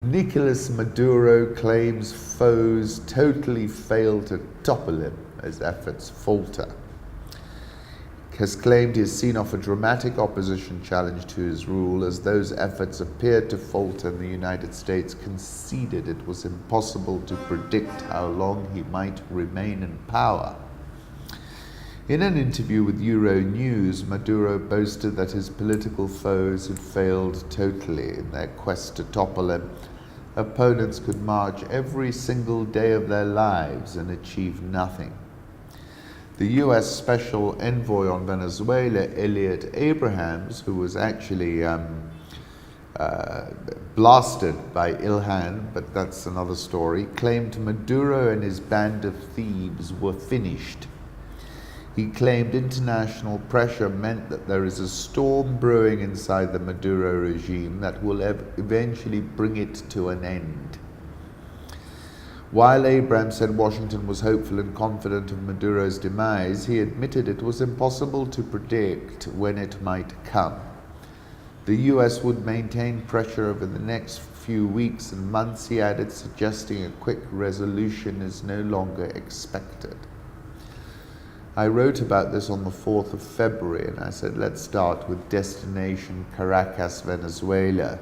Nicolas Maduro claims foes totally failed to topple him as efforts falter. Has claimed he has seen off a dramatic opposition challenge to his rule as those efforts appeared to falter and the United States conceded it was impossible to predict how long he might remain in power. In an interview with Euronews, Maduro boasted that his political foes had failed totally in their quest to topple him. Opponents could march every single day of their lives and achieve nothing. The U.S. Special Envoy on Venezuela, Elliot Abrahams, who was actually blasted by Ilhan, but that's another story, claimed Maduro and his band of thieves were finished. He claimed international pressure meant that there is a storm brewing inside the Maduro regime that will eventually bring it to an end. While Abraham said Washington was hopeful and confident of Maduro's demise, he admitted it was impossible to predict when it might come. The U.S. would maintain pressure over the next few weeks and months, he added, suggesting a quick resolution is no longer expected. I wrote about this on the 4th of February, and I said, let's start with destination Caracas, Venezuela.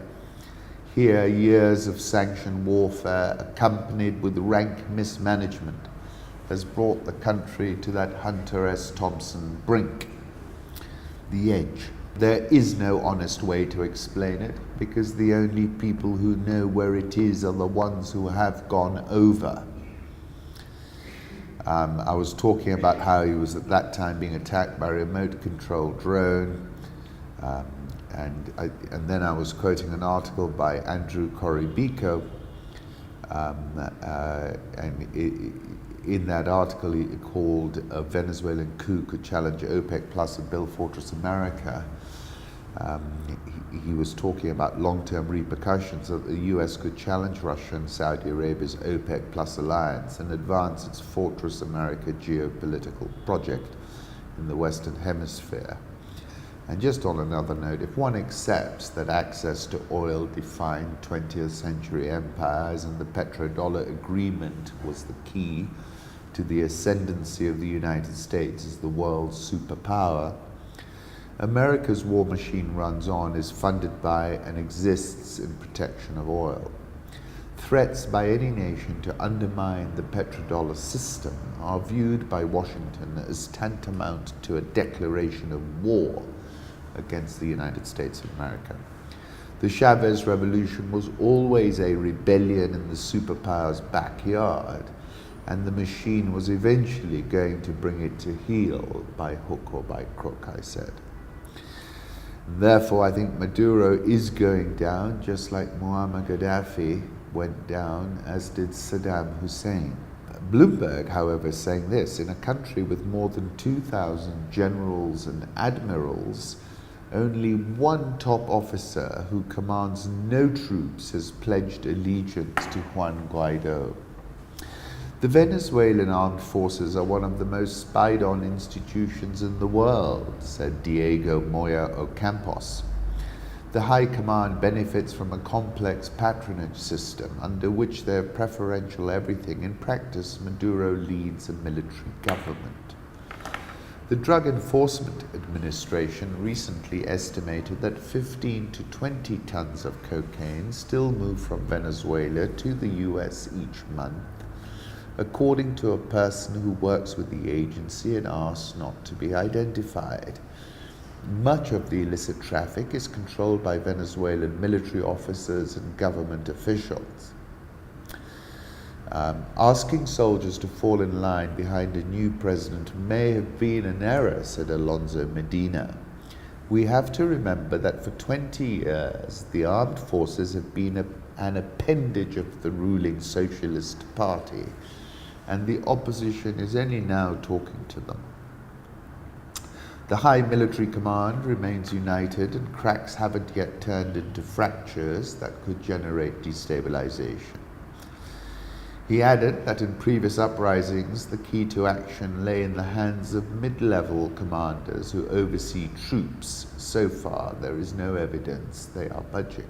Here, years of sanctioned warfare, accompanied with rank mismanagement, has brought the country to that Hunter S. Thompson brink, the edge. There is no honest way to explain it, because the only people who know where it is are the ones who have gone over. I was talking about how he was at that time being attacked by a remote-controlled drone, and then I was quoting an article by Andrew Corribico, and in that article he called a Venezuelan coup could challenge OPEC Plus and build Fortress America. He was talking about long-term repercussions that the US could challenge Russia and Saudi Arabia's OPEC Plus alliance and advance its Fortress America geopolitical project in the Western Hemisphere. And just on another note, if one accepts that access to oil defined 20th century empires and the petrodollar agreement was the key to the ascendancy of the United States as the world's superpower, America's war machine runs on, is funded by and exists in protection of oil. Threats by any nation to undermine the petrodollar system are viewed by Washington as tantamount to a declaration of war against the United States of America. The Chavez Revolution was always a rebellion in the superpower's backyard, and the machine was eventually going to bring it to heel by hook or by crook, I said. Therefore, I think Maduro is going down, just like Muammar Gaddafi went down, as did Saddam Hussein. Bloomberg, however, is saying this: in a country with more than 2,000 generals and admirals, only one top officer who commands no troops has pledged allegiance to Juan Guaido. The Venezuelan armed forces are one of the most spied-on institutions in the world, said Diego Moya Ocampos. The High Command benefits from a complex patronage system under which they're preferential everything. In practice, Maduro leads a military government. The Drug Enforcement Administration recently estimated that 15 to 20 tons of cocaine still move from Venezuela to the US each month, according to a person who works with the agency and asked not to be identified. Much of the illicit traffic is controlled by Venezuelan military officers and government officials. Asking soldiers to fall in line behind a new president may have been an error, said Alonso Medina. We have to remember that for 20 years, the armed forces have been an appendage of the ruling Socialist Party, and the opposition is only now talking to them. The High Military Command remains united, and cracks haven't yet turned into fractures that could generate destabilization. He added that in previous uprisings, the key to action lay in the hands of mid-level commanders who oversee troops. So far, there is no evidence they are budging.